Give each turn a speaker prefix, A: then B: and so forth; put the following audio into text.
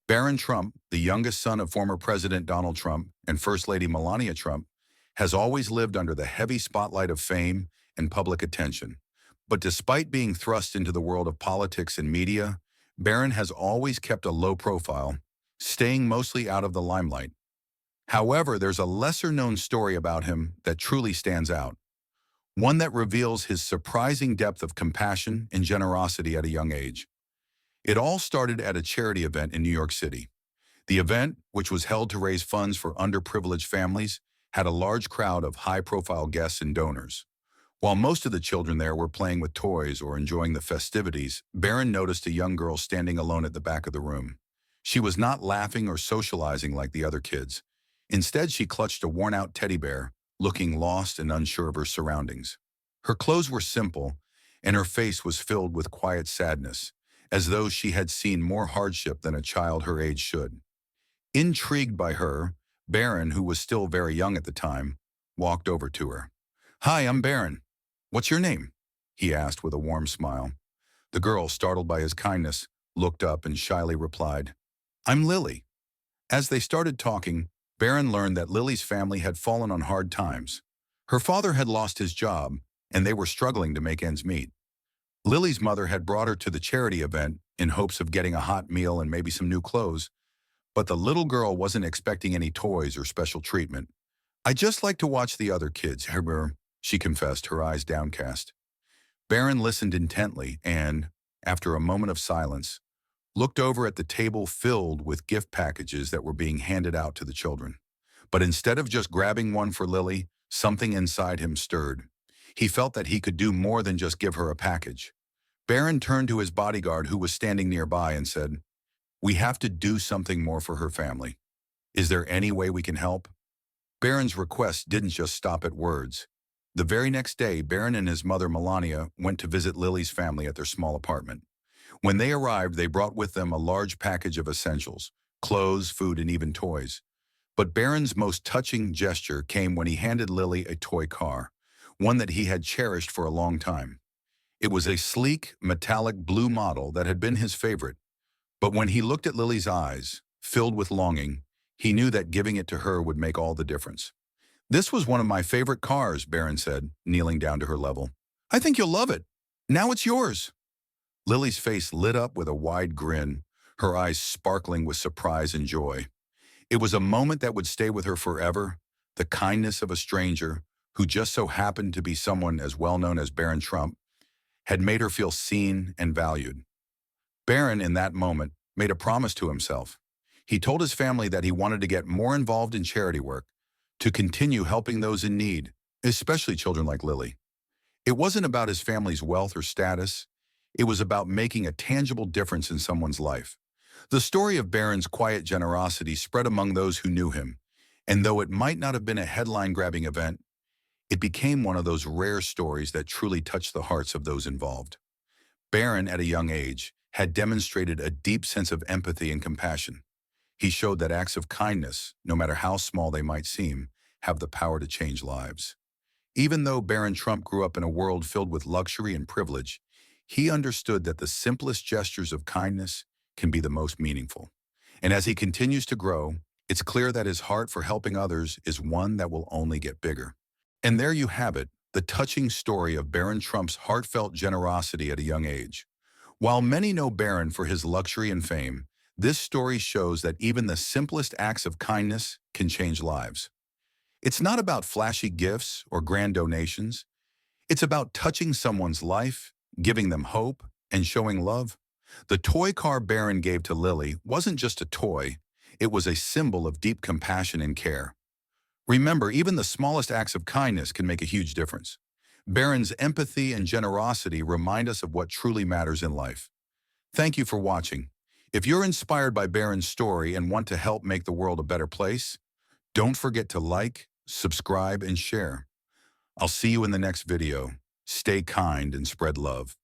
A: Barron Trump, the youngest son of former President Donald Trump and First Lady Melania Trump, has always lived under the heavy spotlight of fame and public attention. But despite being thrust into the world of politics and media, Barron has always kept a low profile, staying mostly out of the limelight. However, there's a lesser-known story about him that truly stands out, one that reveals his surprising depth of compassion and generosity at a young age. It all started at a charity event in New York City. The event, which was held to raise funds for underprivileged families, had a large crowd of high-profile guests and donors. While most of the children there were playing with toys or enjoying the festivities, Barron noticed a young girl standing alone at the back of the room. She was not laughing or socializing like the other kids. Instead, she clutched a worn-out teddy bear, looking lost and unsure of her surroundings. Her clothes were simple, and her face was filled with quiet sadness, as though she had seen more hardship than a child her age should. Intrigued by her, Barron, who was still very young at the time, walked over to her. "Hi, I'm Barron. What's your name?" he asked with a warm smile. The girl, startled by his kindness, looked up and shyly replied, "I'm Lily." As they started talking, Barron learned that Lily's family had fallen on hard times. Her father had lost his job, and they were struggling to make ends meet. Lily's mother had brought her to the charity event in hopes of getting a hot meal and maybe some new clothes, but the little girl wasn't expecting any toys or special treatment. "I just like to watch the other kids," she confessed, her eyes downcast. Barron listened intently and, after a moment of silence, looked over at the table filled with gift packages that were being handed out to the children. But instead of just grabbing one for Lily, something inside him stirred. He felt that he could do more than just give her a package. Barron turned to his bodyguard, who was standing nearby, and said, "We have to do something more for her family. Is there any way we can help?" Barron's request didn't just stop at words. The very next day, Barron and his mother Melania went to visit Lily's family at their small apartment. When they arrived, they brought with them a large package of essentials, clothes, food, and even toys. But Barron's most touching gesture came when he handed Lily a toy car, one that he had cherished for a long time. It was a sleek, metallic blue model that had been his favorite. But when he looked at Lily's eyes, filled with longing, he knew that giving it to her would make all the difference. "This was one of my favorite cars," Barron said, kneeling down to her level. "I think you'll love it. Now it's yours." Lily's face lit up with a wide grin, her eyes sparkling with surprise and joy. It was a moment that would stay with her forever, the kindness of a stranger, who just so happened to be someone as well-known as Barron Trump, had made her feel seen and valued. Barron, in that moment, made a promise to himself. He told his family that he wanted to get more involved in charity work, to continue helping those in need, especially children like Lily. It wasn't about his family's wealth or status. It was about making a tangible difference in someone's life. The story of Barron's quiet generosity spread among those who knew him, and though it might not have been a headline-grabbing event, it became one of those rare stories that truly touched the hearts of those involved. Barron, at a young age, had demonstrated a deep sense of empathy and compassion. He showed that acts of kindness, no matter how small they might seem, have the power to change lives. Even though Barron Trump grew up in a world filled with luxury and privilege, he understood that the simplest gestures of kindness can be the most meaningful. And as he continues to grow, it's clear that his heart for helping others is one that will only get bigger. And there you have it, the touching story of Barron Trump's heartfelt generosity at a young age. While many know Barron for his luxury and fame, this story shows that even the simplest acts of kindness can change lives. It's not about flashy gifts or grand donations. It's about touching someone's life, giving them hope, and showing love. The toy car Barron gave to Lily wasn't just a toy, it was a symbol of deep compassion and care. Remember, even the smallest acts of kindness can make a huge difference. Barron's empathy and generosity remind us of what truly matters in life. Thank you for watching. If you're inspired by Barron's story and want to help make the world a better place, don't forget to like, subscribe, and share. I'll see you in the next video. Stay kind and spread love.